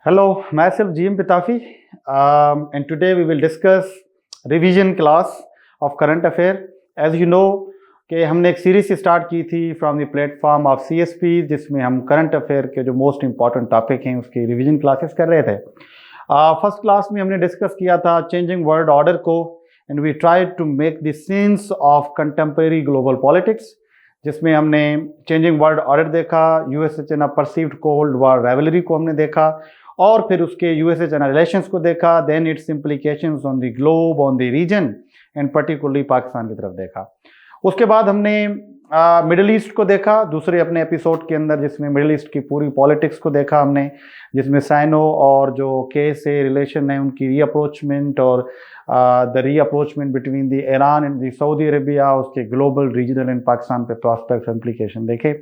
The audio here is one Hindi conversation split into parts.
Hello, myself GM Pitafi, and today we will discuss revision class of current affair. As you know कि हमने एक सीरीज स्टार्ट की थी from the platform of CSP जिसमें हम करंट अफेयर के जो मोस्ट इंपॉर्टेंट टॉपिक हैं उसकी रिवीजन क्लासेस कर रहे थे। फर्स्ट क्लास में हमने डिस्कस किया था चेंजिंग वर्ल्ड ऑर्डर को and we tried to make the sense of contemporary global politics, जिसमें हमने चेंजिंग वर्ल्ड ऑर्डर देखा, USA China perceived cold war rivalry को हमने देखा और फिर उसके यूएसए चाइना रिलेशंस को देखा, then its implications on the globe, on the region and particularly Pakistan की तरफ देखा। उसके बाद हमने मिडिल ईस्ट को देखा दूसरे अपने एपिसोड के अंदर, जिसमें मिडिल ईस्ट की पूरी पॉलिटिक्स को देखा हमने, जिसमें साइनो और जो के से रिलेशन है उनकी रीअप्रोचमेंट और the rapprochement between the Iran and the Saudi Arabia, उसके ग्लोबल रीजनल एंड पाकिस्तान पे प्रॉस्पेक्ट्स इम्प्लीकेशन देखे।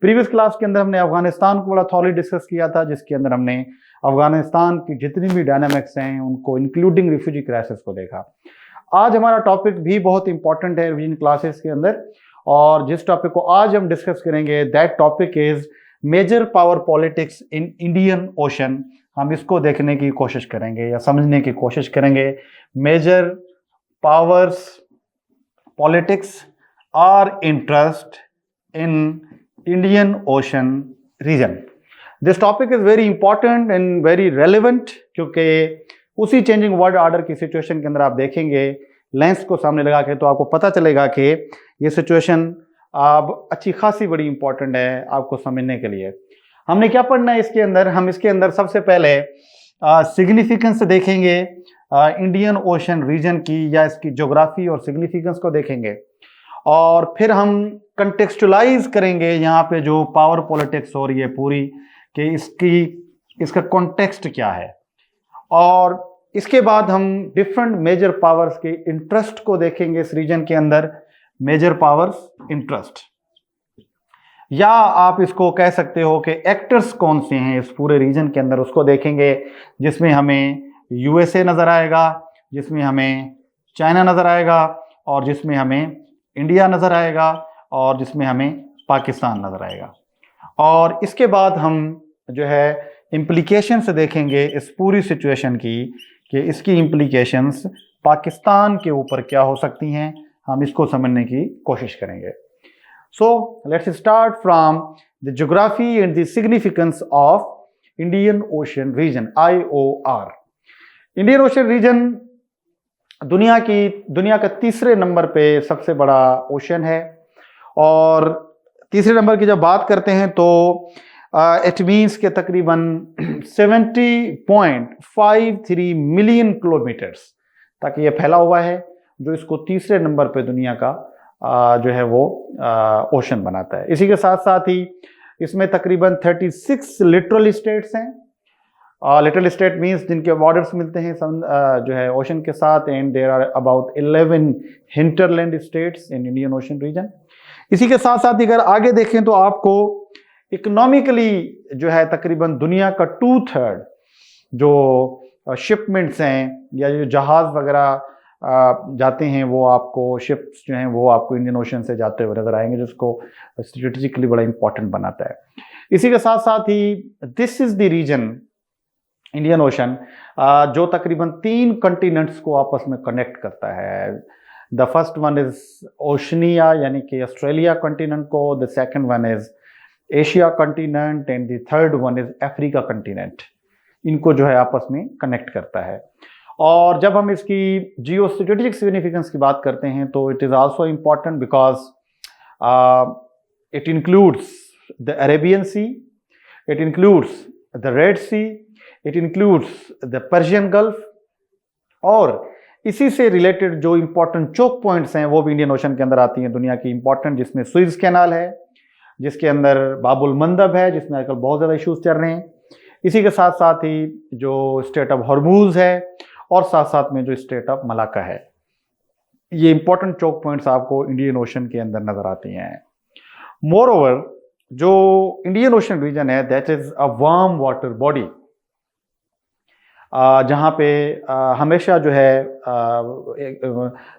प्रीवियस क्लास के अंदर हमने अफगानिस्तान को बड़ा थॉरली डिस्कस किया था, जिसके अंदर हमने अफगानिस्तान की जितनी भी डायनामिक्स हैं उनको इंक्लूडिंग रिफ्यूजी क्राइसिस को देखा। आज हमारा टॉपिक भी बहुत इंपॉर्टेंट है रिवीजन क्लासेस के अंदर, और जिस टॉपिक को आज हम डिस्कस करेंगे that topic is major power politics in Indian Ocean. हम इसको देखने की कोशिश करेंगे या समझने की कोशिश करेंगे। Major powers politics are interest in Indian ocean region. This topic is very important and very relevant, क्योंकि उसी चेंजिंग वर्ल्ड ऑर्डर की सिचुएशन के अंदर आप देखेंगे लेंस को सामने लगा के तो आपको पता चलेगा कि ये सिचुएशन अब अच्छी खासी बड़ी इंपॉर्टेंट है आपको समझने के लिए। हमने क्या पढ़ना है इसके अंदर? हम इसके अंदर सबसे पहले सिग्निफिकेंस देखेंगे इंडियन ओशन रीजन की, या इसकी ज्योग्राफी और सिग्निफिकेंस को देखेंगे, और फिर हम कंटेक्सचुलाइज करेंगे यहाँ पे जो पावर पॉलिटिक्स हो रही है पूरी, कि इसका कॉन्टेक्स्ट क्या है, और इसके बाद हम डिफरेंट मेजर पावर्स के इंटरेस्ट को देखेंगे इस रीजन के अंदर। मेजर पावर्स इंटरेस्ट, या आप इसको कह सकते हो कि एक्टर्स कौन से हैं इस पूरे रीजन के अंदर, उसको देखेंगे, जिसमें हमें यूएसए नजर आएगा, जिसमें हमें चाइना नजर आएगा, और जिसमें हमें इंडिया नजर आएगा, और जिसमें हमें पाकिस्तान नजर आएगा। और इसके बाद हम जो है इम्प्लीकेशंस देखेंगे इस पूरी सिचुएशन की, कि इसकी इम्प्लीकेशंस पाकिस्तान के ऊपर क्या हो सकती हैं, हम इसको समझने की कोशिश करेंगे। So let's start from the geography and the significance of Indian ocean region, IOR। Indian ocean region दुनिया का तीसरे नंबर पे सबसे बड़ा ओशन है, और तीसरे नंबर की जब बात करते हैं तो इट मीन्स के तकरीबन 70.53 मिलियन किलोमीटर्स तक ये फैला हुआ है, जो इसको तीसरे नंबर पे दुनिया का जो है वो ओशन बनाता है। इसी के साथ साथ ही इसमें तकरीबन 36 लिटरल स्टेट्स हैं। लिटरल स्टेट मीन्स जिनके बॉर्डर्स मिलते हैं जो है ओशन के साथ, and there are about 11 hinterland states in Indian ocean region. इसी के साथ साथ अगर आगे देखें तो आपको इकोनॉमिकली जो है तकरीबन दुनिया का 2/3 जो शिपमेंट्स हैं या जो जहाज वगैरह जाते हैं, वो आपको शिप्स जो हैं वो आपको इंडियन ओशन से जाते हुए नजर आएंगे, जिसको स्ट्रेटेजिकली बड़ा इंपॉर्टेंट बनाता है। इसी के साथ साथ ही this is the region Indian Ocean जो तकरीबन 3 कंटिनेंट्स को आपस में कनेक्ट करता है। The first one is Oceania, यानी कि ऑस्ट्रेलिया कंटिनेंट को, the second one is Asia continent, and the third one is Africa continent. इनको जो है आपस में कनेक्ट करता है। और जब हम इसकी जियो स्ट्रेटेजिक सिग्निफिकेंस की बात करते हैं तो it is also important because it includes the Arabian sea, it includes the red sea, it includes the Persian gulf, और इसी से रिलेटेड जो इंपॉर्टेंट चोक पॉइंट्स हैं वो भी इंडियन ओशन के अंदर आती हैं दुनिया की इंपॉर्टेंट, जिसमें सुएज कैनाल है, जिसके अंदर बाबुल मंदब है, जिसमें आजकल बहुत ज़्यादा इश्यूज चल रहे हैं। इसी के साथ साथ ही जो स्टेट ऑफ हॉर्मूज है, और साथ साथ में जो स्टेट ऑफ मलाका है। ये इंपॉर्टेंट चोक पॉइंट्स आपको इंडियन ओशन के अंदर नजर आती हैं। मोर ओवर जो इंडियन ओशन रीजन है that is a warm water body. जहाँ पे हमेशा जो है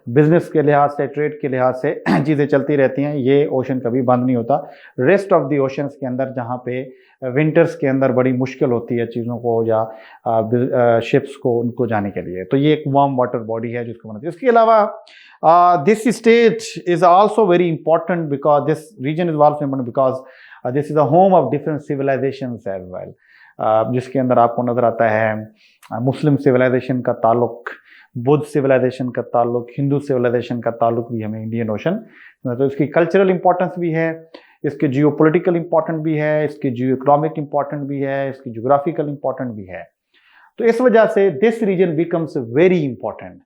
बिजनेस के लिहाज से, ट्रेड के लिहाज से चीज़ें चलती रहती हैं, ये ओशन कभी बंद नहीं होता। रेस्ट ऑफ द ओशंस के अंदर जहाँ पे विंटर्स के अंदर बड़ी मुश्किल होती है चीज़ों को या शिप्स को उनको जाने के लिए, तो ये एक वार्म वाटर बॉडी है जिसको बनाती है। इसके अलावा this state is also very important because this region is also important because this is a home of different civilisations as well, जिसके अंदर आपको नज़र आता है मुस्लिम सिविलाइजेशन का ताल्लुक, बुद्ध सिविलाइजेशन का ताल्लुक, हिंदू सिविलाइजेशन का ताल्लुक भी हमें इंडियन ओशन, तो इसकी कल्चरल इंपॉर्टेंस भी है, इसके जियोपॉलिटिकल इंपॉर्टेंट भी है, इसकी जियो इकोनॉमिक इंपॉर्टेंट भी है, इसकी जोग्राफिकल इंपॉर्टेंट भी है। तो इस वजह से this region becomes very important,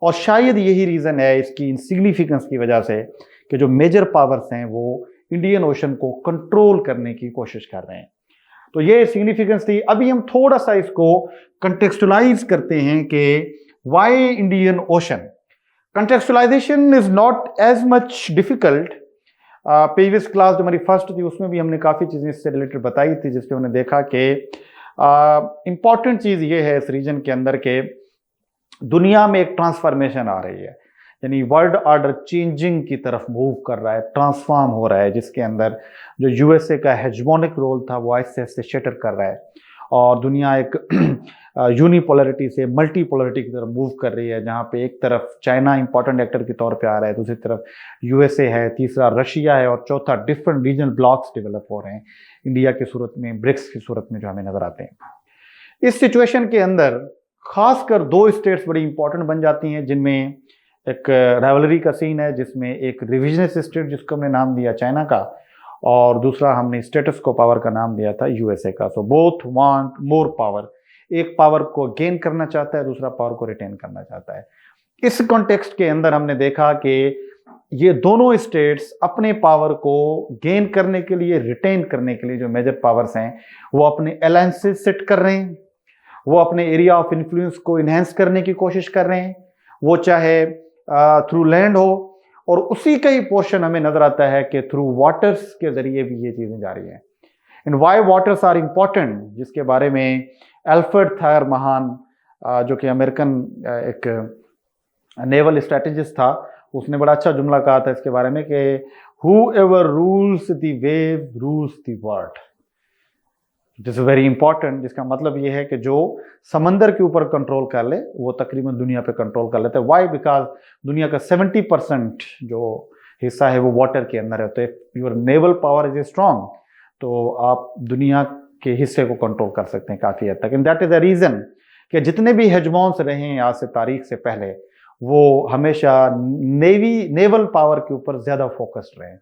और शायद यही रीज़न है इसकी इनसिग्निफिकेंस की वजह से कि जो मेजर पावर्स हैं वो इंडियन ओशन को कंट्रोल करने की कोशिश कर रहे हैं। तो ये सिग्निफिकेंस थी। अभी हम थोड़ा सा इसको कंटेक्सचुलाइज करते हैं कि why Indian Ocean. Contextualisation is not as much difficult. Previous class जो हमारी फर्स्ट थी उसमें भी हमने काफ़ी चीज़ें इससे रिलेटेड बताई थी, जिसपे हमने देखा कि इम्पॉर्टेंट चीज़ ये है इस रीजन के अंदर के दुनिया में एक ट्रांसफॉर्मेशन आ रही है, यानी वर्ल्ड ऑर्डर चेंजिंग की तरफ मूव कर रहा है, ट्रांसफॉर्म हो रहा है, जिसके अंदर जो यूएसए का हेजमोनिक रोल था वो आहिस्ते आहिस्ते शटर कर रहा है और दुनिया एक यूनिपोलरिटी से मल्टीपोलरिटी की तरफ मूव कर रही है, जहाँ पे एक तरफ चाइना इंपॉर्टेंट एक्टर के तौर पे आ रहा है, दूसरी तरफ यूएसए है, तीसरा रशिया है और चौथा डिफरेंट रीजनल ब्लॉक्स डेवलप हो रहे हैं इंडिया की सूरत में, ब्रिक्स की सूरत में जो हमें नजर आते हैं। इस सिचुएशन के अंदर खासकर दो स्टेट्स बड़ी इंपॉर्टेंट बन जाती हैं, जिनमें एक राइवलरी का सीन है, जिसमें एक रिविजनिस्ट स्टेट जिसको हमने नाम दिया चाइना का, और दूसरा हमने स्टेटस को पावर का नाम दिया था यूएसए का। So both want more power, एक पावर को गेन करना चाहता है, दूसरा पावर को रिटेन करना चाहता है। इस कॉन्टेक्स्ट के अंदर हमने देखा कि ये दोनों स्टेट्स अपने पावर को गेन करने के लिए, रिटेन करने के लिए जो मेजर पावर्स हैं वो अपने अलायंसेस सेट कर रहे हैं, वो अपने एरिया ऑफ इन्फ्लुएंस को इन्हेंस करने की कोशिश कर रहे हैं, वो चाहे थ्रू लैंड हो, और उसी का ही पोर्शन हमें नजर आता है कि थ्रू वाटर्स के जरिए भी ये चीजें जा रही हैं। इन वाई वाटर्स आर इंपॉर्टेंट, जिसके बारे में एल्फ्रेड थायर महान, जो कि अमेरिकन एक नेवल स्ट्रेटेजिस्ट था, उसने बड़ा अच्छा जुमला कहा था इसके बारे में कि who ever rules the wave rules the world. This is very important, जिसका मतलब ये है कि जो समंदर के ऊपर कंट्रोल कर ले वो तकरीबन दुनिया पे कंट्रोल कर लेता है। वाई? बिकॉज दुनिया का 70% जो हिस्सा है वो वाटर के अंदर है। तो if your naval power is strong तो आप दुनिया के हिस्से को कंट्रोल कर सकते हैं काफ़ी हद तक। And that is the reason कि जितने भी हेजमॉन्स रहे हैं आज से तारीख से पहले, वो हमेशा नेवल पावर के ऊपर ज़्यादा फोकस्ड रहे,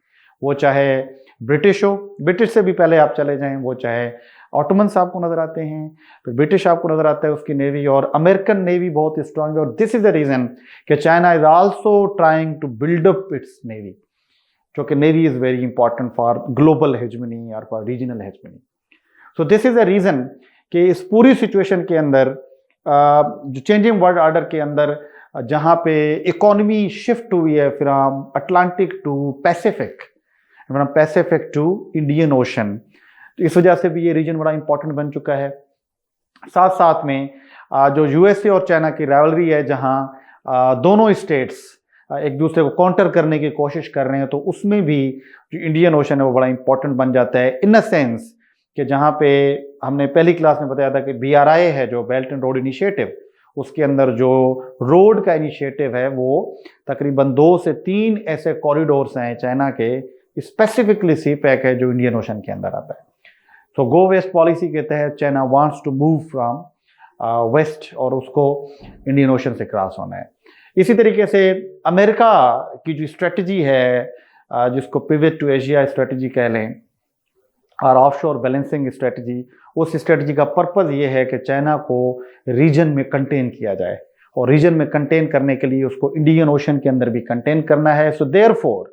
वो चाहे ब्रिटिश हो, ब्रिटिश से भी पहले आप चले जाएं, वो चाहे ऑटोमन्स आपको नजर आते हैं, फिर ब्रिटिश आपको नजर आता है उसकी नेवी, और अमेरिकन नेवी बहुत स्ट्रांग है। और दिस इज द रीजन कि China is also trying to build up its navy, क्योंकि navy is very important for global hegemony और for regional hegemony. So this is the reason कि इस पूरी सिचुएशन के अंदर जो चेंजिंग वर्ल्ड ऑर्डर के अंदर जहाँ पे इकोनॉमी शिफ्ट हुई है from Atlantic to Pacific, from Pacific to Indian ocean, तो इस वजह से भी ये रीजन बड़ा इंपॉर्टेंट बन चुका है। साथ साथ में जो यूएसए और चाइना की राइवलरी है, जहां दोनों स्टेट्स एक दूसरे को काउंटर करने की कोशिश कर रहे हैं, तो उसमें भी जो इंडियन ओशन है वो बड़ा इंपॉर्टेंट बन जाता है, इन अ सेंस कि जहां पे हमने पहली क्लास में बताया था कि BRI है जो बेल्ट एंड रोड इनिशिएटिव, उसके अंदर जो रोड का इनिशिएटिव है वो तकरीबन 2 से 3 ऐसे कॉरिडोर्स हैं चाइना के, स्पेसिफिकली CPEC है जो इंडियन ओशन के अंदर आता है। तो गो वेस्ट पॉलिसी के तहत China wants to move from west, और उसको इंडियन ओशन से क्रॉस होना है। इसी तरीके से अमेरिका की जो स्ट्रेटजी है, जिसको पिवट टू एशिया स्ट्रेटजी कह लें, और ऑफशोर बैलेंसिंग स्ट्रेटजी, उस स्ट्रेटजी का पर्पज़ ये है कि चाइना को रीजन में कंटेन किया जाए, और रीजन में कंटेन करने के लिए उसको इंडियन ओशन के अंदर भी कंटेन करना है। सो देयरफॉर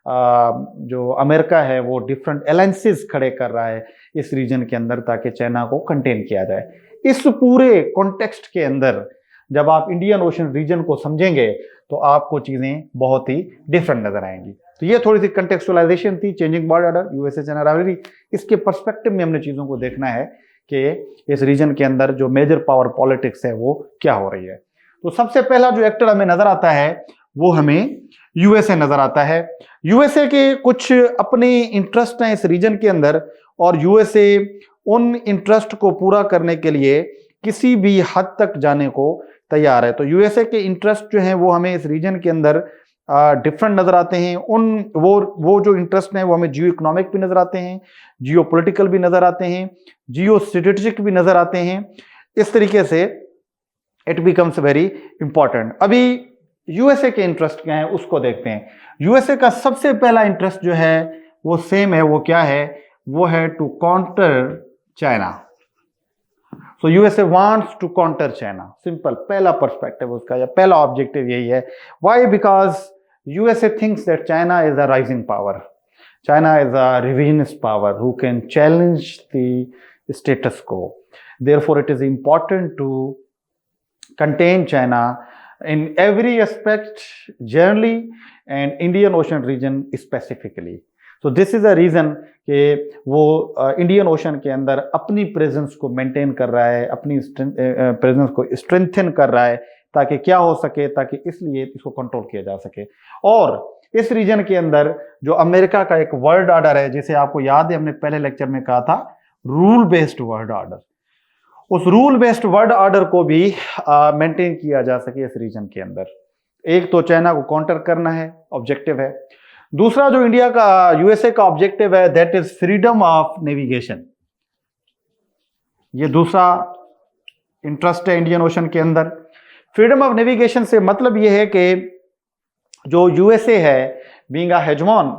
जो अमेरिका है वो डिफरेंट अलायंसेस खड़े कर रहा है इस रीजन के अंदर, ताकि चाइना को कंटेन किया जाए। इस पूरे कॉन्टेक्स्ट के अंदर जब आप इंडियन ओशन रीजन को समझेंगे तो आपको चीज़ें बहुत ही डिफरेंट नजर आएंगी। तो ये थोड़ी सी कंटेक्चुअलाइजेशन थी, changing world order, USA China rivalry. इसके पर्सपेक्टिव में हमने चीज़ों को देखना है कि इस रीजन के अंदर जो मेजर पावर पॉलिटिक्स है वो क्या हो रही है। तो सबसे पहला जो एक्टर हमें नजर आता है वो हमें यूएसए नजर आता है। यूएसए के कुछ अपने इंटरेस्ट हैं इस रीजन के अंदर, और यूएसए उन इंटरेस्ट को पूरा करने के लिए किसी भी हद तक जाने को तैयार है। तो यूएसए के इंटरेस्ट जो हैं वो हमें इस रीजन के अंदर डिफरेंट नजर आते हैं। वो जो इंटरेस्ट हैं वो हमें जियो इकोनॉमिक भी नजर आते हैं, जियो पॉलिटिकल भी नजर आते हैं, जियो स्ट्रेटेजिक भी नजर आते हैं। इस तरीके से इट बिकम्स वेरी इंपॉर्टेंट। अभी यूएसए के इंटरेस्ट क्या है उसको देखते हैं। यूएसए का सबसे पहला इंटरेस्ट जो है वो सेम है, वो क्या है, वो है to counter China. So USA wants to counter China, simple, पहला पर्सपेक्टिव उसका या पहला ऑब्जेक्टिव यही है। Why? Because USA thinks that China is a rising power, China is a revisionist power who can challenge the status quo. Therefore it is important to contain China in every aspect generally and Indian Ocean region specifically. So this is a reason कि वो इंडियन ओशन के अंदर अपनी प्रेजेंस को मेंटेन कर रहा है, अपनी प्रेजेंस को स्ट्रेंथन कर रहा है ताकि क्या हो सके, ताकि इसलिए इसको कंट्रोल किया जा सके। और इस रीजन के अंदर जो अमेरिका का एक वर्ल्ड ऑर्डर है, जिसे आपको याद है हमने पहले लेक्चर में कहा था रूल बेस्ड वर्ल्ड ऑर्डर, उस रूल बेस्ड वर्ल्ड ऑर्डर को भी मेंटेन किया जा सके इस रीजन के अंदर। एक तो चाइना को काउंटर करना है, ऑब्जेक्टिव है। दूसरा जो इंडिया का यूएसए का ऑब्जेक्टिव है that is freedom of navigation. ये दूसरा इंटरेस्ट है इंडियन ओशन के अंदर। फ्रीडम ऑफ नेविगेशन से मतलब ये है कि जो यूएसए है, being a hegemon,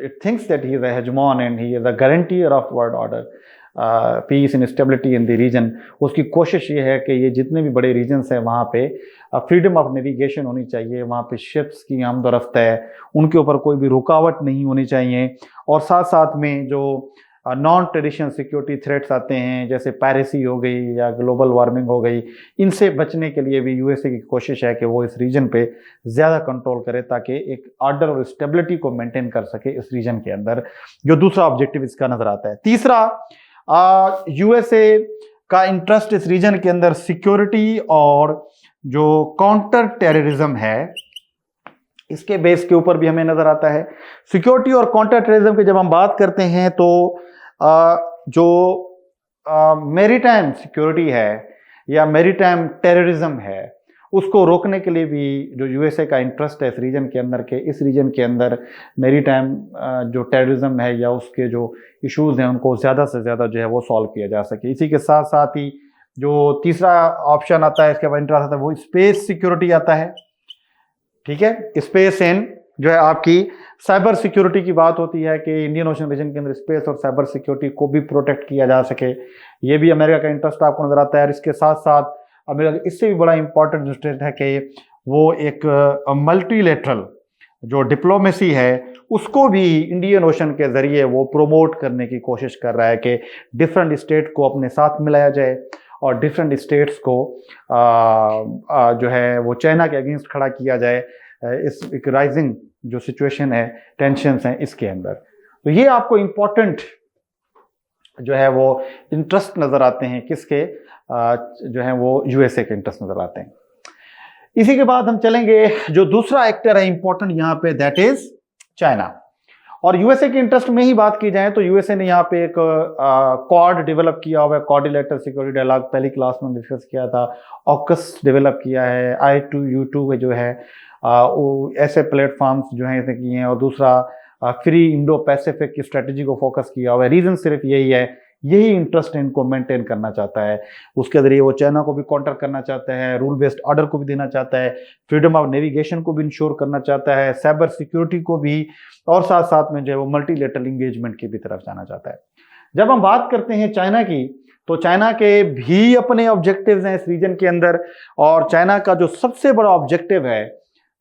it thinks that he is a hegemon and he is a guarantor of world order, peace and stability in the region. उसकी कोशिश ये है कि ये जितने भी बड़े रीजन्स हैं वहाँ पे फ्रीडम ऑफ नेविगेशन होनी चाहिए, वहाँ पे शिप्स की आमदोरफ्त है, उनके ऊपर कोई भी रुकावट नहीं होनी चाहिए। और साथ साथ में जो नॉन ट्रेडिशनल सिक्योरिटी थ्रेट्स आते हैं जैसे पायरेसी हो गई या ग्लोबल वार्मिंग हो गई, इनसे बचने के लिए भी यूएसए की कोशिश है कि वो इस रीजन पे ज़्यादा कंट्रोल करे ताकि एक ऑर्डर और स्टेबिलिटी को मेंटेन कर सके इस रीजन के अंदर। जो दूसरा ऑब्जेक्टिव इसका नजर आता है। तीसरा, यूएसए का इंटरेस्ट इस रीजन के अंदर सिक्योरिटी और जो काउंटर टेररिज्म है इसके बेस के ऊपर भी हमें नजर आता है। सिक्योरिटी और काउंटर टेररिज्म की जब हम बात करते हैं तो जो मैरीटाइम सिक्योरिटी है या मैरीटाइम टेररिज्म है उसको रोकने के लिए भी जो यूएसए का इंटरेस्ट है इस रीजन के अंदर के, इस रीजन के अंदर मैरीटाइम जो टेररिज्म है या उसके जो इश्यूज हैं उनको ज़्यादा से ज़्यादा जो है वो सॉल्व किया जा सके। इसी के साथ साथ ही जो तीसरा ऑप्शन आता है इसके बाद इंटरेस्ट आता है वो स्पेस सिक्योरिटी आता है। ठीक है, स्पेस एंड जो है आपकी साइबर सिक्योरिटी की बात होती है कि इंडियन ओशन रीजन के अंदर स्पेस और साइबर सिक्योरिटी को भी प्रोटेक्ट किया जा सके, ये भी अमेरिका का इंटरेस्ट आपको नजर आता है। और इसके साथ साथ अमेरिका इससे भी बड़ा इंपॉर्टेंट इंटरेस्ट है कि वो एक मल्टीलेटरल जो डिप्लोमेसी है उसको भी इंडियन ओशन के जरिए वो प्रोमोट करने की कोशिश कर रहा है कि डिफरेंट स्टेट को अपने साथ मिलाया जाए और डिफरेंट स्टेट्स को जो है वो चाइना के अगेंस्ट खड़ा किया जाए इस एक राइजिंग जो सिचुएशन है, टेंशन्स हैं इसके अंदर। तो ये आपको इम्पोर्टेंट जो है वो इंटरेस्ट नज़र आते हैं किसके, जो है वो यूएसए के इंटरेस्ट नज़र आते हैं। इसी के बाद हम चलेंगे जो दूसरा एक्टर है इंपॉर्टेंट यहाँ पे दैट इज चाइना। और यूएसए के इंटरेस्ट में ही बात की जाए तो यूएसए ने यहाँ पे एक क्वाड डेवलप किया हुआ है, कोऑर्डिनेटर सिक्योरिटी डायलॉग, पहली क्लास में डिस्कस किया था। ऑकस डेवलप किया है, I2U2 जो है वो ऐसे प्लेटफॉर्म्स जो हैं ऐसे किए हैं। और दूसरा फ्री इंडो पैसिफिक की स्ट्रेटजी को फोकस किया हुआ है। रीजन सिर्फ यही है, यही इंटरेस्ट इनको मेंटेन करना चाहता है। उसके जरिए वो चाइना को भी काउंटर करना चाहता है, रूल बेस्ड ऑर्डर को भी देना चाहता है, फ्रीडम ऑफ नेविगेशन को भी इंश्योर करना चाहता है, साइबर सिक्योरिटी को भी, और साथ साथ में जो है वो मल्टीलेटरल इंगेजमेंट की भी तरफ जाना चाहता है। जब हम बात करते हैं चाइना की तो चाइना के भी अपने ऑब्जेक्टिव्स हैं इस रीजन के अंदर। और चाइना का जो सबसे बड़ा ऑब्जेक्टिव है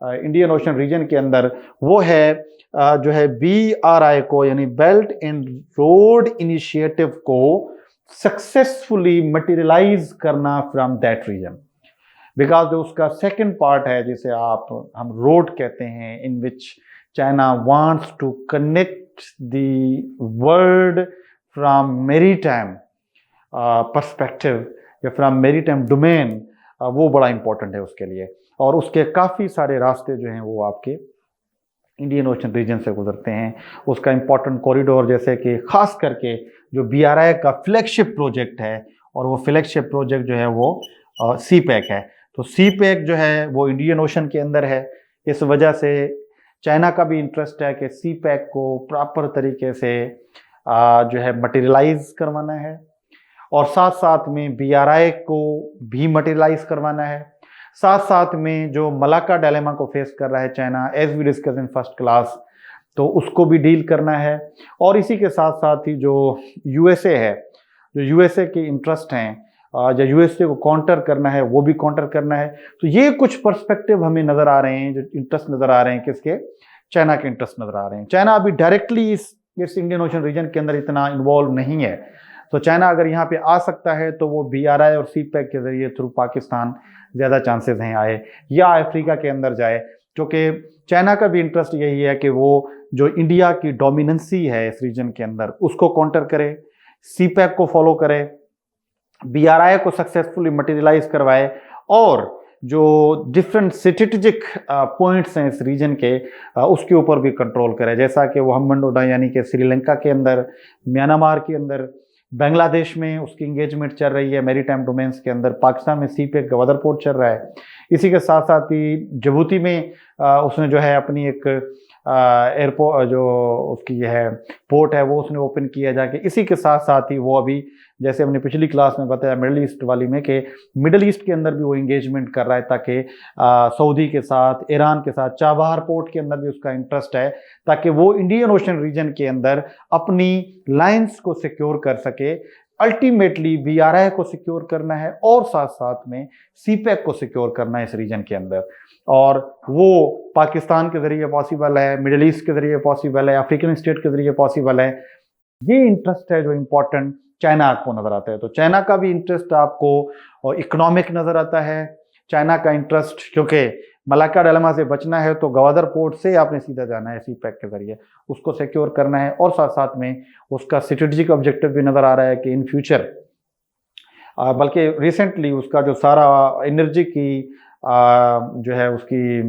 इंडियन ओशन रीजन के अंदर वो है जो है BRI को, यानी बेल्ट एंड रोड इनिशिएटिव को सक्सेसफुली मटेरियलाइज करना फ्रॉम दैट रीजन। बिकॉज जो उसका सेकंड पार्ट है जिसे हम रोड कहते हैं, in which China wants to connect the world from maritime perspective या फ्रॉम मेरीटाइम डोमेन, वो बड़ा इंपॉर्टेंट है उसके लिए। और उसके काफ़ी सारे रास्ते जो हैं वो आपके इंडियन ओशन रीजन से गुजरते हैं। उसका इम्पोर्टेंट कॉरिडोर जैसे कि ख़ास करके जो BRI का फ्लैगशिप प्रोजेक्ट है, और वो फ्लैगशिप प्रोजेक्ट जो है वो सी पैक है। तो सी पैक जो है वो इंडियन ओशन के अंदर है। इस वजह से चाइना का भी इंटरेस्ट है कि सी पैक को प्रॉपर तरीके से जो है मटेरियलाइज करवाना है, और साथ साथ में BRI को भी मटेरियलाइज करवाना है। साथ साथ में जो मलाक्का डायलेमा को फेस कर रहा है China, as we discuss in first class, तो उसको भी डील करना है। और इसी के साथ साथ ही जो USA है, जो USA के इंटरेस्ट हैं, जो USA को काउंटर करना है वो भी काउंटर करना है। तो ये कुछ पर्सपेक्टिव हमें नज़र आ रहे हैं, जो इंटरेस्ट नज़र आ रहे हैं किसके, चाइना के इंटरेस्ट नज़र आ रहे हैं। चाइना अभी डायरेक्टली इस इंडियन ओशन रीजन के अंदर इतना इन्वॉल्व नहीं है। तो चाइना अगर यहाँ पे आ सकता है तो वो BRI और सी पैक के जरिए थ्रू पाकिस्तान ज़्यादा चांसेस हैं आए, या अफ्रीका के अंदर जाए, क्योंकि चाइना का भी इंटरेस्ट यही है कि वो जो इंडिया की डोमिनेंसी है इस रीजन के अंदर उसको काउंटर करे, सी पैक को फॉलो करे, BRI को सक्सेसफुली मटेरियलाइज करवाए, और जो डिफरेंट स्ट्रेटेजिक पॉइंट्स हैं इस रीजन के उसके ऊपर भी कंट्रोल करे, जैसा कि वो हम्बनटोटा यानी कि श्रीलंका के अंदर, म्यांमार के अंदर, बांग्लादेश में उसकी इंगेजमेंट चल रही है मेरीटाइम डोमेन्स के अंदर, पाकिस्तान में सी पैक गवादर पोर्ट चल रहा है। इसी के साथ साथ ही जिबूती में उसने जो है अपनी एक एयरपोर्ट जो उसकी है पोर्ट है वो उसने ओपन किया जाके। इसी के साथ साथ ही वो अभी जैसे हमने पिछली क्लास में बताया मिडल ईस्ट वाली में कि मिडल ईस्ट के अंदर भी वो इंगेजमेंट कर रहा है, ताकि सऊदी के साथ, ईरान के साथ, चाबहार पोर्ट के अंदर भी उसका इंटरेस्ट है, ताकि वो इंडियन ओशन रीजन के अंदर अपनी लाइंस को सिक्योर कर सके। अल्टीमेटली BRI को सिक्योर करना है और साथ साथ में सी पैक को सिक्योर करना है इस रीजन के अंदर, और वो पाकिस्तान के जरिए पॉसिबल है, मिडिल ईस्ट के जरिए पॉसिबल है, अफ्रीकन स्टेट के जरिए पॉसिबल है। ये इंटरेस्ट है जो इम्पोर्टेंट चाइना आपको नजर आता है। तो चाइना का भी इंटरेस्ट आपको इकोनॉमिक नजर आता है। चाइना का इंटरेस्ट, क्योंकि मलाक्का डायलेमा से बचना है तो गवादर पोर्ट से आपने सीधा जाना है सी पैक के जरिए, उसको सिक्योर करना है। और साथ साथ में उसका स्ट्रेटेजिक ऑब्जेक्टिव भी नजर आ रहा है कि इन फ्यूचर, बल्कि रिसेंटली उसका जो सारा एनर्जी की जो है उसकी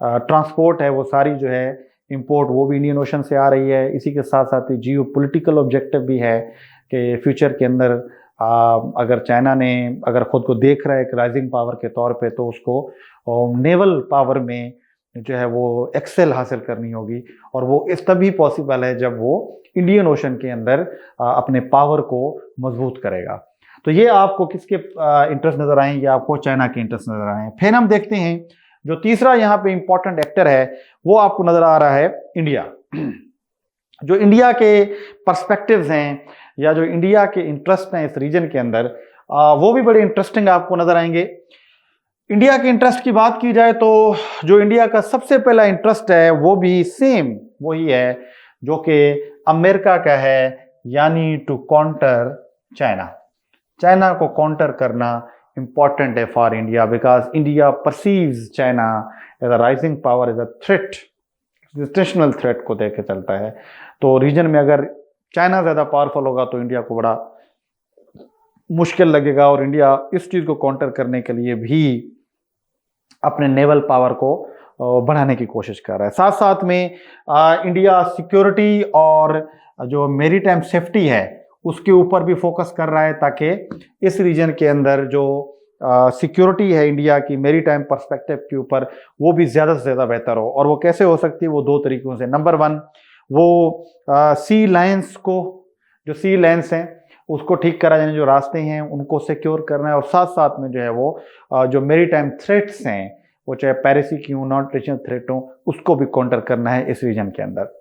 ट्रांसपोर्ट है वो सारी जो है इंपोर्ट वो भी इंडियन ओशन से आ रही है। इसी के साथ साथ ही जियो पोलिटिकल ऑब्जेक्टिव भी है कि फ्यूचर के अंदर अगर चाइना ने अगर खुद को देख रहा है एक राइजिंग पावर के तौर पे, तो उसको नेवल पावर में जो है वो एक्सेल हासिल करनी होगी, और वो इस तभी पॉसिबल है जब वो इंडियन ओशन के अंदर अपने पावर को मजबूत करेगा। तो ये आपको किसके इंटरेस्ट नजर आएंगे, आपको चाइना के इंटरेस्ट नजर आए हैं। फिर हम देखते हैं जो तीसरा यहाँ पे इंपॉर्टेंट एक्टर है वो आपको नजर आ रहा है इंडिया। जो इंडिया के पर्सपेक्टिव्स हैं या जो इंडिया के इंटरेस्ट हैं इस रीजन के अंदर, वो भी बड़े इंटरेस्टिंग आपको नजर आएंगे। इंडिया के इंटरेस्ट की बात की जाए तो जो इंडिया का सबसे पहला इंटरेस्ट है वो भी सेम वही है जो कि अमेरिका का है, यानी टू काउंटर चाइना। चाइना को काउंटर करना इंपॉर्टेंट है for India, because India perceives China as a rising power, as a threat, international threat को देख के चलता है। तो रीजन में अगर चाइना ज़्यादा पावरफुल होगा तो इंडिया को बड़ा मुश्किल लगेगा, और इंडिया इस चीज़ को काउंटर करने के लिए भी अपने नेवल पावर को बढ़ाने की कोशिश कर रहा है। साथ साथ में इंडिया सिक्योरिटी और जो मेरीटाइम सेफ्टी है उसके ऊपर भी फोकस कर रहा है, ताकि इस रीजन के अंदर जो सिक्योरिटी है इंडिया की मेरीटाइम पर्सपेक्टिव के ऊपर वो भी ज़्यादा से ज़्यादा बेहतर हो। और वो कैसे हो सकती है, वो दो तरीकों से। नंबर वन, वो सी लाइन्स को, जो सी लाइन्स हैं उसको ठीक करा जाए, जो रास्ते हैं उनको सिक्योर करना है, और साथ साथ में जो है वो जो मेरीटाइम थ्रेट्स हैं वो चाहे पैरिसी की हो, नॉन ट्रेडिशनल थ्रेट हो, उसको भी काउंटर करना है इस रीजन के अंदर।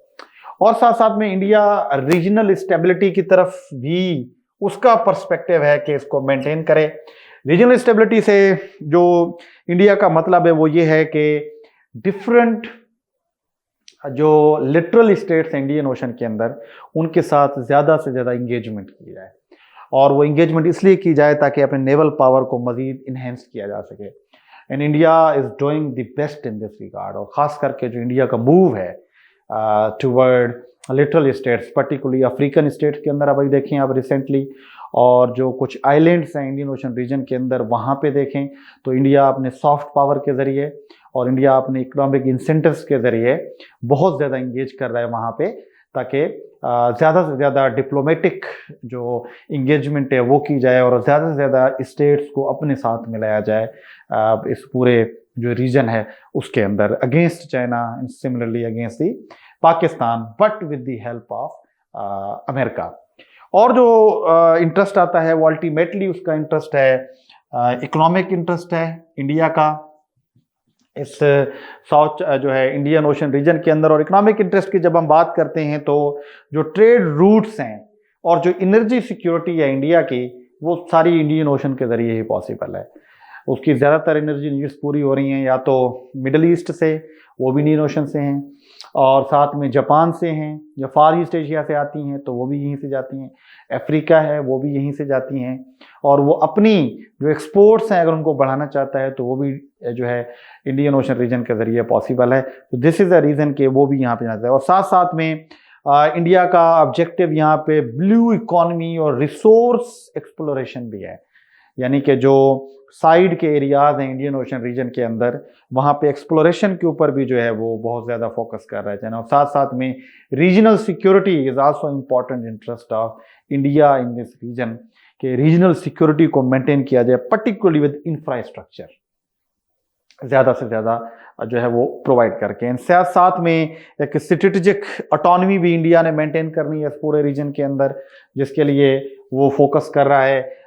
और साथ साथ में इंडिया रीजनल स्टेबिलिटी की तरफ भी उसका पर्सपेक्टिव है कि इसको मेंटेन करे। रीजनल स्टेबिलिटी से जो इंडिया का मतलब है वो ये है कि डिफरेंट जो लिटरल स्टेट्स हैं इंडियन ओशन के अंदर उनके साथ ज़्यादा से ज़्यादा इंगेजमेंट की जाए, और वो इंगेजमेंट इसलिए की जाए ताकि अपने नेवल पावर को मज़ीद इन्हेंस किया जा सके। And India is doing the best in this regard. और ख़ास करके जो इंडिया का मूव है toward literal states, particularly African states के अंदर, अब देखें आप रिसेंटली, और जो कुछ आइलैंड्स हैं इंडियन ओशन रीजन के अंदर, वहाँ पे देखें तो इंडिया अपने सॉफ्ट पावर के ज़रिए और इंडिया अपने इकोनॉमिक इंसेंटिव्स के ज़रिए बहुत ज़्यादा इंगेज कर रहा है वहाँ पे, ताकि ज़्यादा से ज़्यादा डिप्लोमेटिक जो इंगेजमेंट है वो की जाए और ज़्यादा से ज़्यादा स्टेट्स को अपने साथ मिलाया जाए इस पूरे जो रीजन है उसके अंदर, against China and similarly against the Pakistan, but with the help of America. और जो इंटरेस्ट आता है वो अल्टीमेटली उसका इंटरेस्ट है इकोनॉमिक इंटरेस्ट है इंडिया का इस साउथ जो है इंडियन ओशन रीजन के अंदर। और इकोनॉमिक इंटरेस्ट की जब हम बात करते हैं तो जो ट्रेड रूट्स हैं और जो एनर्जी सिक्योरिटी है इंडिया की, वो सारी इंडियन ओशन के ज़रिए ही पॉसिबल है। उसकी ज़्यादातर एनर्जी नीड्स पूरी हो रही हैं या तो मिडल ईस्ट से, वो भी इंडियन ओशन से हैं, और साथ में जापान से हैं, या फार ईस्ट एशिया से आती हैं तो वो भी यहीं से जाती हैं, अफ्रीका है वो भी यहीं से जाती हैं, और वो अपनी जो एक्सपोर्ट्स हैं अगर उनको बढ़ाना चाहता है तो वो भी जो है इंडियन ओशन रीजन के ज़रिए पॉसिबल है। तो दिस इज़ द रीज़न कि वो भी यहाँ पे जाता है। और साथ साथ में इंडिया का ऑब्जेक्टिव यहाँ पे ब्लू इकॉनमी और रिसोर्स एक्सप्लोरेशन भी है, यानी कि जो साइड के एरियाज हैं इंडियन ओशन रीजन के अंदर, वहाँ पे एक्सप्लोरेशन के ऊपर भी जो है वो बहुत ज़्यादा फोकस कर रहा है। और साथ साथ में regional security is also important interest of India in this region, कि रीजनल सिक्योरिटी को मेंटेन किया जाए, पर्टिकुलरली विद इंफ्रास्ट्रक्चर ज़्यादा से ज़्यादा जो है वो प्रोवाइड करके। साथ साथ में एक स्ट्रेटेजिक ऑटोनॉमी भी इंडिया ने मेंटेन करनी है इस पूरे रीजन के अंदर, जिसके लिए वो फोकस कर रहा है,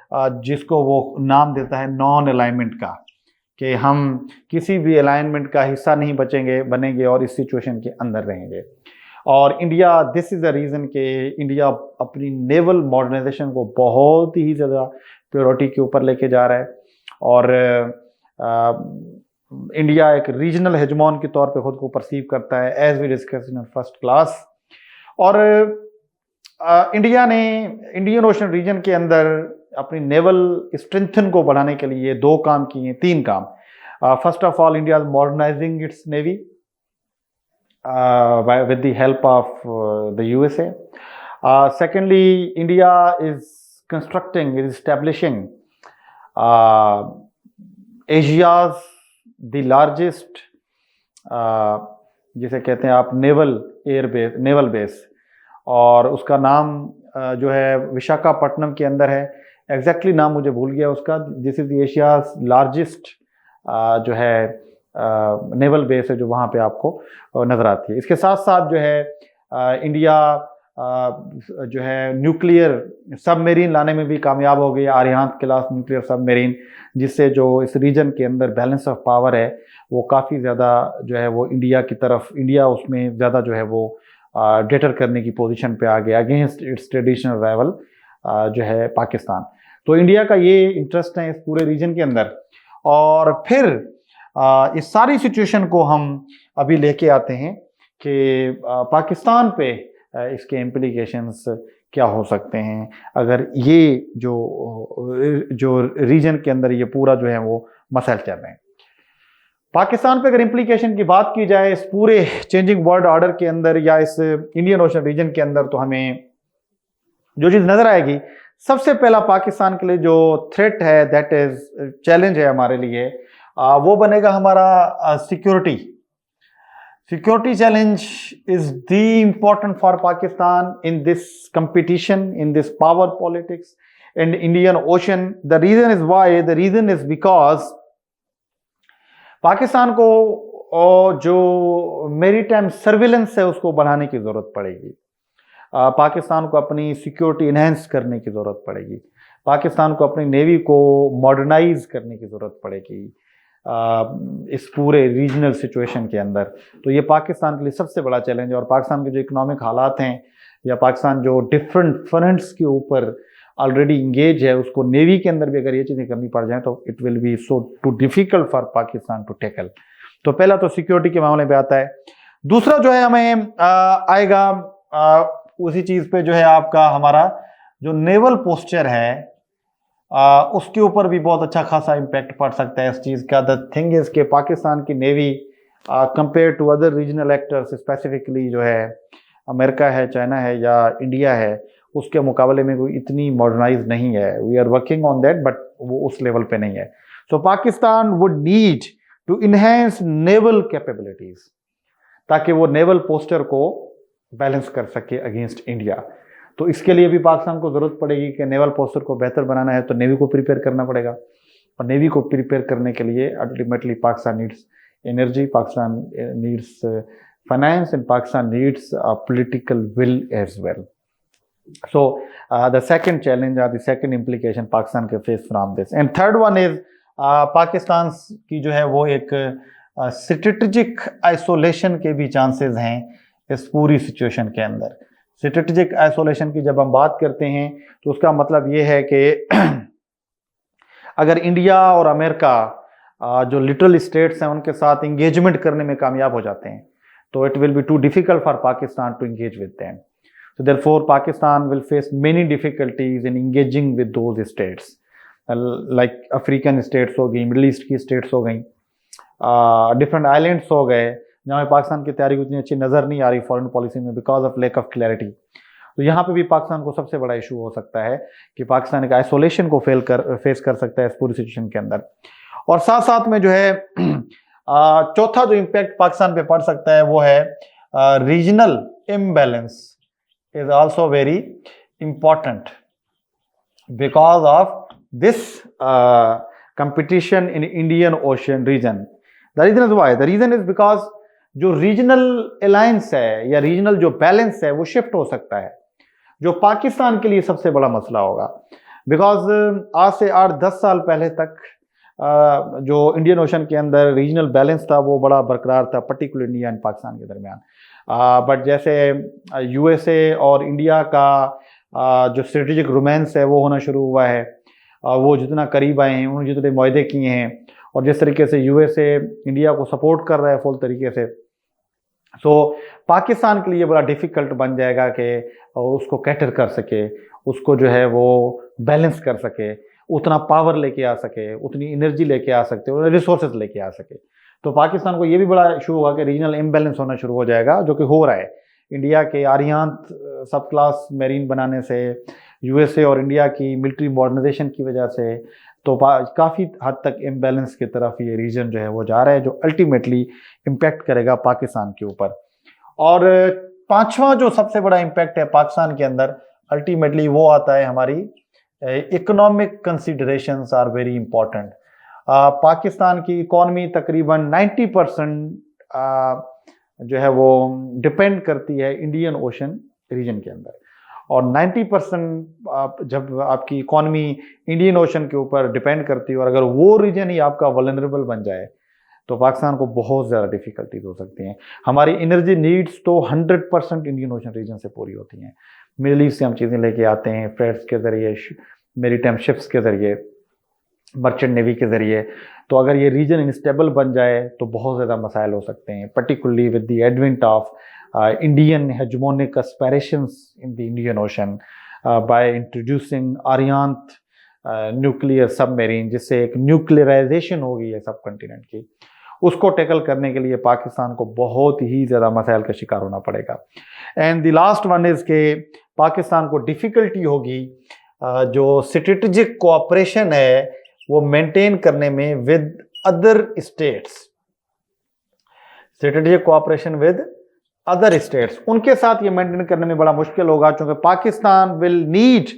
जिसको वो नाम देता है नॉन अलाइनमेंट का, कि हम किसी भी अलाइनमेंट का हिस्सा नहीं बनेंगे और इस सिचुएशन के अंदर रहेंगे। और India, this is the reason कि इंडिया अपनी नेवल मॉडर्नाइजेशन को बहुत ही ज़्यादा प्रायोरिटी के ऊपर लेके जा रहा है, और इंडिया एक रीजनल हेजमॉन के तौर पे खुद को परसीव करता है, as we discuss in first class. और इंडिया ने इंडियन ओशन रीजन के अंदर अपनी नेवल स्ट्रेंथन को बढ़ाने के लिए दो काम किए, तीन काम। First of all, India is modernising it's navy with the help of the USA. Secondly, India is establishing Asia's the largest जिसे कहते हैं आप नेवल बेस, और उसका नाम जो है विशाखापट्टनम के अंदर है। एग्जैक्टली नाम मुझे भूल गया उसका। दिस इज एशियाज लार्जेस्ट जो है नेवल बेस है जो वहाँ पे आपको नज़र आती है। इसके साथ साथ जो है इंडिया जो है न्यूक्लियर सबमरीन लाने में भी कामयाब हो गई, आर्यहांत क्लास न्यूक्लियर सबमरीन, जिससे जो इस रीजन के अंदर बैलेंस ऑफ पावर है वो काफ़ी ज़्यादा जो है वो इंडिया उसमें ज़्यादा जो है वो डेटर करने की पोजीशन पे आ गया अगेंस्ट इट्स ट्रेडिशनल राइवल जो है पाकिस्तान। तो इंडिया का ये इंटरेस्ट है इस पूरे रीजन के अंदर। और फिर इस सारी सिचुएशन को हम अभी लेके आते हैं कि पाकिस्तान पे इसके इम्प्लीकेशंस क्या हो सकते हैं अगर ये जो रीजन के अंदर ये पूरा जो है वो मसाइल चल रहे हैं। पाकिस्तान पे अगर इम्प्लीकेशन की बात की जाए इस पूरे चेंजिंग वर्ल्ड ऑर्डर के अंदर या इस इंडियन ओशन रीजन के अंदर, तो हमें जो चीज़ नज़र आएगी, सबसे पहला पाकिस्तान के लिए जो थ्रेट है, दैट इज़ चैलेंज है हमारे लिए, वो बनेगा हमारा security challenge is the important for Pakistan in this competition, in this power politics in Indian ocean. The region is because Pakistan को जो मेरीटाइम सर्विलेंस है उसको बढ़ाने की ज़रूरत पड़ेगी। पाकिस्तान को अपनी सिक्योरिटी इन्हेंस करने की ज़रूरत पड़ेगी। पाकिस्तान को अपनी नेवी को मॉडर्नाइज करने की ज़रूरत पड़ेगी इस पूरे रीजनल सिचुएशन के अंदर। तो ये पाकिस्तान के लिए सबसे बड़ा चैलेंज है। और पाकिस्तान के जो इकोनॉमिक हालात हैं या पाकिस्तान जो डिफरेंट फ्रंट्स के ऊपर ऑलरेडी इंगेज है, उसको नेवी के अंदर भी अगर ये चीज़ें करनी पड़ जाएं तो it will be so too difficult for Pakistan to tackle. तो पहला तो सिक्योरिटी के मामले में आता है। दूसरा जो है हमें आएगा उसी चीज़ पे जो है आपका हमारा जो नेवल पोस्चर है उसके ऊपर भी बहुत अच्छा खासा इम्पैक्ट पड़ सकता है इस चीज़ का। द थिंग इज के पाकिस्तान की navy compare to other regional actors, specifically जो है अमेरिका है, चाइना है या इंडिया है, उसके मुकाबले में कोई इतनी मॉडर्नाइज नहीं है. We are working on that, but वो उस लेवल पे नहीं है. So Pakistan would need to enhance naval capabilities, ताकि वो नेवल पोस्टर को बैलेंस कर सके अगेंस्ट इंडिया. तो इसके लिए भी पाकिस्तान को ज़रूरत पड़ेगी कि नेवल पोस्टर को बेहतर बनाना है तो नेवी को प्रिपेयर करना पड़ेगा. और नेवी को प्रिपेयर करने के लिए ultimately Pakistan needs energy, Pakistan needs finance, and Pakistan needs political will as well. So the second challenge और द सेकंड इम्प्लीकेशन पाकिस्तान के face from this. And third one is Pakistan की जो है वो एक स्ट्रेटेजिक आइसोलेशन के भी चांसेस हैं इस पूरी सिचुएशन के अंदर. स्ट्रेटेजिक आइसोलेशन की जब हम बात करते हैं तो उसका मतलब ये है कि अगर इंडिया और अमेरिका जो लिटरल स्टेट्स हैं उनके साथ इंगेजमेंट करने में कामयाब हो जाते हैं तो it will be too difficult for Pakistan to engage with them. So therefore Pakistan will face many difficulties in engaging with those states, like African states हो गई, मिडल ईस्ट की स्टेट्स हो गई, डिफरेंट आइलैंड्स हो गए जहाँ पे पाकिस्तान की तैयारी उतनी अच्छी नज़र नहीं आ रही फॉरेन पॉलिसी में because of lack of clarity. तो यहाँ पे भी पाकिस्तान को सबसे बड़ा इशू हो सकता है कि पाकिस्तान एक आइसोलेशन को फेस कर सकता है इस पूरी सिचुएशन के अंदर. और साथ साथ में जो है चौथा जो इम्पैक्ट पाकिस्तान पे पड़ सकता है वो है regional imbalance is also very important because of this competition in Indian Ocean region. The reason is why? The reason is because जो रीजनल अलायंस है या रीजनल जो बैलेंस है वो शिफ्ट हो सकता है, जो पाकिस्तान के लिए सबसे बड़ा मसला होगा. बिकॉज आज से 8-10 साल पहले तक जो इंडियन ओशन के अंदर रीजनल बैलेंस था वो बड़ा बरकरार था, पर्टिकुलर इंडिया एंड पाकिस्तान के दरमियान. बट जैसे यूएसए और इंडिया का जो स्ट्रेटेजिक रोमांस है वो होना शुरू हुआ है, वो जितना करीब आए हैं, उन्होंने जितने मुआहदे किए हैं और जिस तरीके से यूएसए इंडिया को सपोर्ट कर रहा है फुल तरीके से, सो पाकिस्तान के लिए बड़ा डिफ़िकल्ट बन जाएगा कि उसको कैटर कर सके, उसको जो है वो बैलेंस कर सके, उतना पावर लेके आ सके, उतनी एनर्जी लेके आ सकते, उतने रिसोर्सेज लेके आ सके. तो पाकिस्तान को ये भी बड़ा इशू होगा कि रीजनल इम्बैलेंस होना शुरू हो जाएगा, जो कि हो रहा है इंडिया के आर्यांत सब क्लास मेरीन बनाने से, यूएसए और इंडिया की मिलिट्री मॉडर्नाइजेशन की वजह से. तो काफ़ी हद तक इम्बैलेंस की तरफ ये रीजन जो है वो जा रहा है, जो अल्टीमेटली इम्पैक्ट करेगा पाकिस्तान के ऊपर. और पांचवा जो सबसे बड़ा इम्पैक्ट है पाकिस्तान के अंदर अल्टीमेटली वो आता है हमारी economic considerations are very important. Pakistan की इकॉनमी तकरीबन 90% जो है वो डिपेंड करती है इंडियन ओशन रीजन के अंदर, और 90% जब आपकी इकॉनमी इंडियन ओशन के ऊपर डिपेंड करती है और अगर वो रीजन ही आपका वल्नरेबल बन जाए तो पाकिस्तान को बहुत ज़्यादा डिफ़िकल्टीज हो सकती हैं. हमारी एनर्जी नीड्स तो 100% इंडियन ओशन रीजन से पूरी होती हैं. मिडल ईस्ट से हम चीज़ें लेके आते हैं फ्रेट्स के ज़रिए, मेरीटाइम शिप्स के ज़रिए, मर्चेंट नेवी के ज़रिए. तो अगर ये रीजन इनस्टेबल बन जाए तो बहुत ज़्यादा मसाइल हो सकते हैं, particularly with the advent of Indian hegemonic aspirations in the Indian Ocean by introducing Arihant nuclear submarine, जिससे एक न्यूक्लियराइजेशन होगी है सब कंटिनेंट की. उसको टैकल करने के लिए पाकिस्तान को बहुत ही ज़्यादा मसाइल का शिकार होना पड़ेगा. And the last one is के पाकिस्तान को डिफ़िकल्टी होगी जो स्ट्रेटेजिक कोऑपरेशन है वो मेंटेन करने में with other states. Strategic cooperation with other states, उनके साथ ये मेंटेन करने में बड़ा मुश्किल होगा, क्योंकि Pakistan will need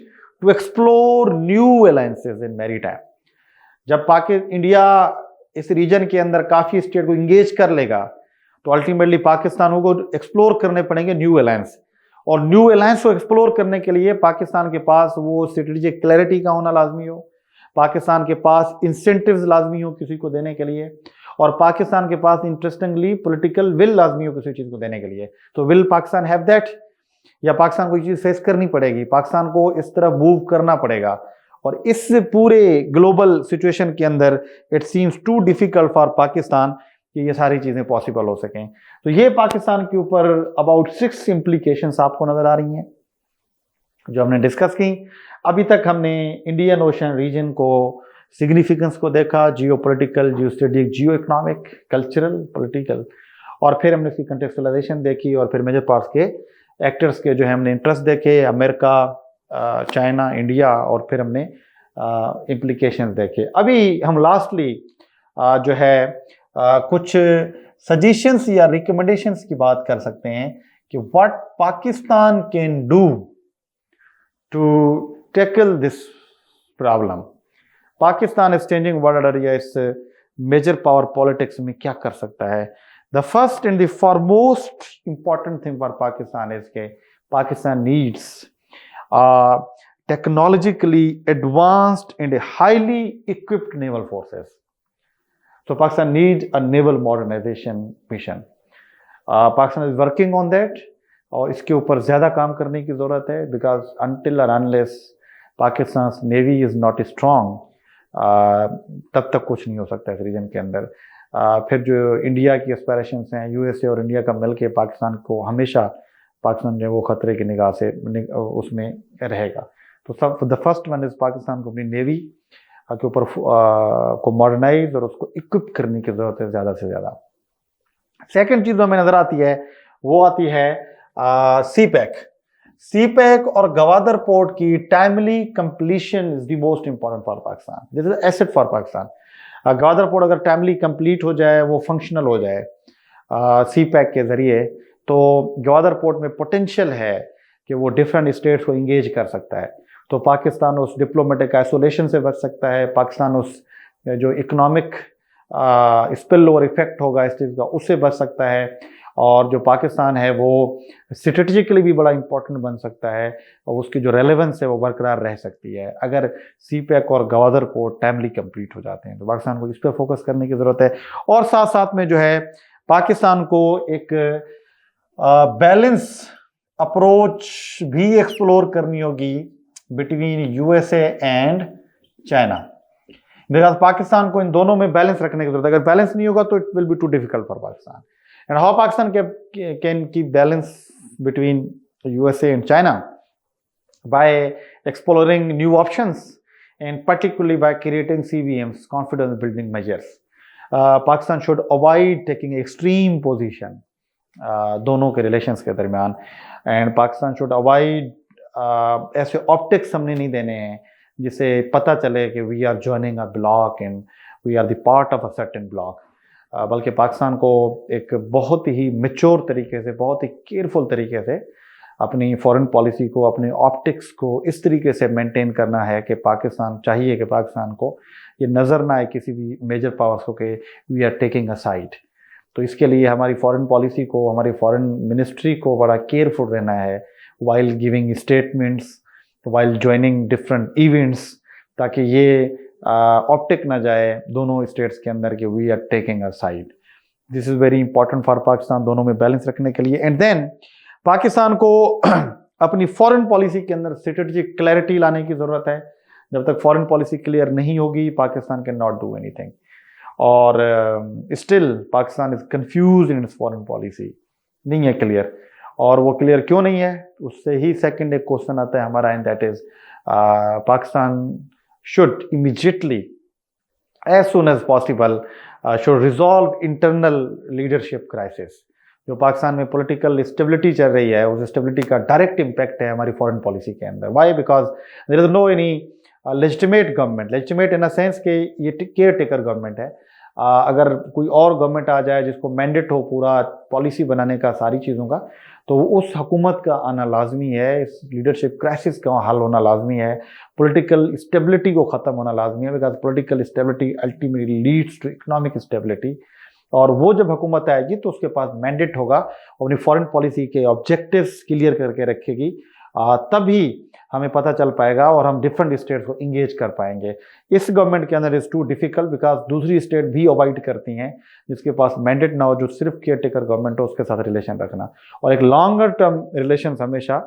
to explore new alliances in maritime. जब इंडिया इस रीजन के अंदर काफ़ी स्टेट को इंगेज कर लेगा तो अल्टीमेटली पाकिस्तान को एक्सप्लोर करने पड़ेंगे न्यू अलायंस, और न्यू अलायंस को एक्सप्लोर करने के लिए पाकिस्तान के पास वो स्ट्रेटेजिक क्लैरिटी का होना लाजमी हो, पाकिस्तान के पास इंसेंटिव्स लाजमी हो किसी को देने के लिए, और पाकिस्तान के पास इंटरेस्टिंगली पॉलिटिकल विल लाजमी हो किसी चीज़ को देने के लिए. तो विल पाकिस्तान हैव दैट, या पाकिस्तान को ये चीज़ फेस करनी पड़ेगी, पाकिस्तान को इस तरफ मूव करना पड़ेगा. और इस पूरे ग्लोबल सिचुएशन के अंदर it seems to difficult for Pakistan कि ये सारी चीज़ें पॉसिबल हो सकें. तो ये पाकिस्तान के ऊपर अबाउट 6 इम्प्लीकेशंस आपको नज़र आ रही हैं जो हमने डिस्कस की. अभी तक हमने इंडियन ओशन रीजन को सिग्निफिकेंस को देखा, जियो पोलिटिकल, जियो स्ट्रेटेजिक, जियो इकोनॉमिक, कल्चरल, पॉलिटिकल, और फिर हमने इसकी कंटेक्चुअलाइजेशन देखी, और फिर मेजर पार्ट्स के एक्टर्स के जो है हमने इंटरेस्ट देखे, अमेरिका, चाइना, इंडिया, और फिर हमने इम्प्लीकेशंस देखे। अभी हम लास्टली जो है कुछ सजेशंस या रिकमेंडेशंस की बात कर सकते हैं कि what Pakistan can do to tackle this problem. Pakistan is changing world order या इस मेजर पावर पॉलिटिक्स में क्या कर सकता है। The first and the foremost important thing for Pakistan is के Pakistan needs technologically advanced and a highly equipped naval forces. So Pakistan needs a naval modernization mission. Pakistan is working on that और इसके ऊपर ज़्यादा काम करने की ज़रूरत है because until or unless Pakistan's navy is not strong तब तक कुछ नहीं हो सकता इस रीजन के अंदर। फिर जो इंडिया की एस्पायरेशंस हैं, यूएसए और इंडिया का मिलके पाकिस्तान को हमेशा पाकिस्तान जो वो खतरे की निगाह से उसमें रहेगा। तो सब the first one is Pakistan को अपनी नेवी के ऊपर को मॉडर्नाइज और उसको इक्विप करने की जरूरत है ज़्यादा से ज़्यादा। सेकंड चीज़ जो हमें नज़र आती है वो आती है सी पैक और गवादर पोर्ट की timely completion is the most important for Pakistan. This is asset for Pakistan. Gwadar port अगर टाइमली कंप्लीट हो जाए, वो फंक्शनल हो जाए सी पैक के ज़रिए, तो गवादर पोर्ट में पोटेंशियल है कि वो डिफरेंट स्टेट्स को इंगेज कर सकता है। तो पाकिस्तान उस डिप्लोमेटिक आइसोलेशन से बच सकता है, पाकिस्तान उस जो इकोनॉमिक स्पिल ओवर इफेक्ट होगा इस चीज़ का उससे बच सकता है, और जो पाकिस्तान है वो स्ट्रेटजिकली भी बड़ा इंपॉर्टेंट बन सकता है और उसकी जो रेलेवेंस है वो बरकरार रह सकती है अगर सी पैक और गवादर पोर्ट टाइमली कंप्लीट हो जाते हैं। तो पाकिस्तान को इस पर फोकस करने की ज़रूरत है। और साथ साथ में जो है पाकिस्तान को एक बैलेंस अप्रोच भी एक्सप्लोर करनी होगी between USA and China, because Pakistan को इन दोनों में बैलेंस रखने की जरूरत है। अगर बैलेंस नहीं होगा तो it will be too difficult for Pakistan. And how Pakistan can keep balance between USA and China by exploring new options and particularly by creating CBMs, confidence building measures. Pakistan should avoid taking extreme position दोनों के रिलेशंस के दरमियान, एंड पाकिस्तान शुड अवॉइड ऐसे ऑप्टिक्स हमने नहीं देने हैं जिसे पता चले कि we are joining a bloc and we are the part of a certain block. बल्कि पाकिस्तान को एक बहुत ही मैच्योर तरीके से, बहुत ही केयरफुल तरीके से अपनी फॉरेन पॉलिसी को, अपने ऑप्टिक्स को इस तरीके से मेंटेन करना है कि पाकिस्तान चाहिए कि पाकिस्तान को ये नज़र ना आए किसी भी मेजर पावर्स को कि we are taking a side. तो इसके लिए हमारी फॉरेन पॉलिसी को, हमारी फॉरेन मिनिस्ट्री को बड़ा केयरफुल रहना है while giving statements, while joining different events, ताकि ये ऑप्टिक ना जाए दोनों स्टेट्स के अंदर कि we are taking a side. This is very important for Pakistan दोनों में बैलेंस रखने के लिए। एंड देन पाकिस्तान को अपनी फॉरेन पॉलिसी के अंदर स्ट्रेटेजिक क्लैरिटी लाने की ज़रूरत है। जब तक फॉरेन पॉलिसी क्लियर नहीं होगी Pakistan can not do anything. और still Pakistan is confuse in its foreign policy, नहीं है क्लियर। और वो क्लियर क्यों नहीं है, उससे ही सेकंड एक क्वेश्चन आता है हमारा, and that is Pakistan should immediately as soon as possible should resolve internal leadership crisis. जो पाकिस्तान में पॉलिटिकल स्टेबिलिटी चल रही है, उस स्टेबिलिटी का डायरेक्ट इम्पैक्ट है हमारी फॉरेन पॉलिसी के अंदर। Why? Because there is no any legitimate government, legitimate in a sense कि ये केयर टेकर गवर्नमेंट है। अगर कोई और गवर्नमेंट आ जाए जिसको मैंडेट हो पूरा पॉलिसी बनाने का, सारी चीज़ों का, तो उस हुकूमत का आना लाजमी है, इस लीडरशिप क्राइसिस का हल होना लाजमी है, पॉलिटिकल स्टेबिलिटी को ख़त्म होना लाजमी है, because political stability ultimately leads to economic stability. और वो जब हुकूमत आएगी तो उसके पास मैंडेट होगा, अपनी फॉरेन पॉलिसी के ऑब्जेक्टिव्स क्लियर करके रखेगी, तभी हमें पता चल पाएगा और हम डिफरेंट स्टेट्स को इंगेज कर पाएंगे। इस गवर्नमेंट के अंदर इज़ टू डिफिकल्ट बिकॉज दूसरी स्टेट भी अवॉइड करती हैं जिसके पास मैंडेट ना हो, जो सिर्फ केयर टेकर गवर्नमेंट हो, उसके साथ रिलेशन रखना। और एक लॉन्गर टर्म रिलेशन हमेशा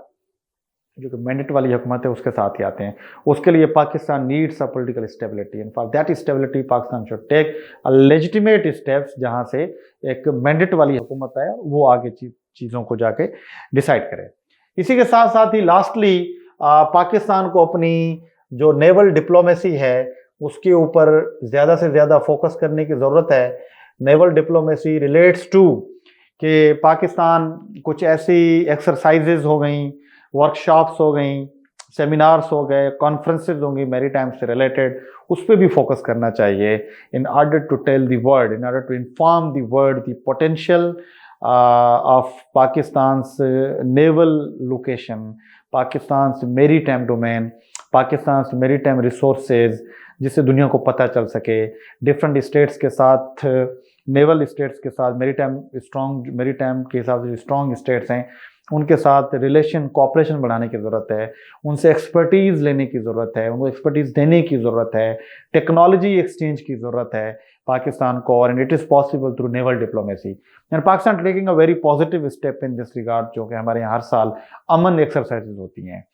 जो कि मैंडेट वाली हुकूमत है उसके साथ ही आते हैं। उसके लिए Pakistan needs a political stability, and for that stability Pakistan should take a legitimate steps, जहाँ से एक मैंडेट वाली हुकूमत है वो आगे चीज़ों को जाके डिसाइड करे। इसी के साथ साथ ही लास्टली पाकिस्तान को अपनी जो नेवल डिप्लोमेसी है उसके ऊपर ज़्यादा से ज़्यादा फोकस करने की ज़रूरत है। नेवल डिप्लोमेसी रिलेट्स टू कि पाकिस्तान कुछ ऐसी एक्सरसाइजेज हो गई, वर्कशॉप्स हो गई, सेमिनार्स हो गए, कॉन्फ्रेंसेज होंगी मैरी टाइम से रिलेटेड, उस पर भी फोकस करना चाहिए in order to tell the world, in order to inform the world the potential of Pakistan's naval location, Pakistan's maritime domain, Pakistan's maritime resources, जिससे दुनिया को पता चल सके। डिफरेंट स्टेट्स के साथ, नेवल स्टेट्स के साथ, मेरीटाइम के हिसाब से स्ट्रॉन्ग स्टेट्स हैं, उनके साथ रिलेशन कोऑपरेशन बढ़ाने की ज़रूरत है, उनसे एक्सपर्टीज़ लेने की ज़रूरत है, उनको एक्सपर्टीज़ देने की ज़रूरत है, टेक्नोलॉजी एक्सचेंज की ज़रूरत है पाकिस्तान को, और it is possible through naval diplomacy. And Pakistan taking a very positive step in this regard, जो कि हमारे यहाँ हर साल अमन एक्सरसाइजेज होती हैं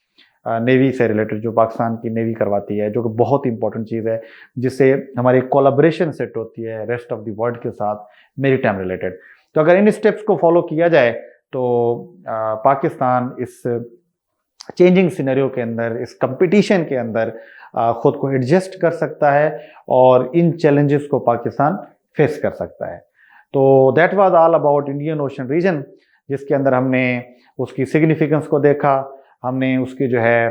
नेवी से रिलेटेड, जो पाकिस्तान की नेवी करवाती है, जो कि बहुत इंपॉर्टेंट चीज़ है, जिससे हमारी कोलैबोरेशन सेट होती है रेस्ट ऑफ द वर्ल्ड के साथ मेरी टाइम रिलेटेड। तो अगर इन स्टेप्स को फॉलो किया जाए तो पाकिस्तान इस चेंजिंग सिनेरियो के अंदर, इस कंपटीशन के अंदर खुद को एडजस्ट कर सकता है और इन चैलेंजेस को पाकिस्तान फेस कर सकता है। तो that was all about Indian ocean region, जिसके अंदर हमने उसकी सिग्निफिकेंस को देखा, हमने उसकी जो है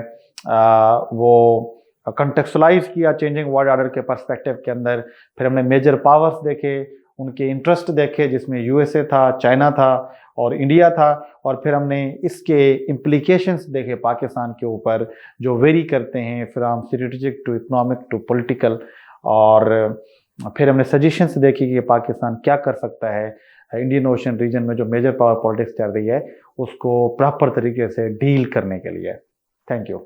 वो कंटेक्चुअलाइज किया चेंजिंग वर्ल्ड ऑर्डर के पर्सपेक्टिव के अंदर। फिर हमने मेजर पावर्स देखे, उनके इंटरेस्ट देखे, जिसमें यूएसए था, चाइना था और इंडिया था, और फिर हमने इसके इम्प्लीकेशंस देखे पाकिस्तान के ऊपर, जो वेरी करते हैं from strategic to economic to political. और फिर हमने सजेशंस देखी कि पाकिस्तान क्या कर सकता है इंडियन ओशन रीजन में जो मेजर पावर पॉलिटिक्स चल रही है उसको प्रॉपर तरीके से डील करने के लिए। Thank you.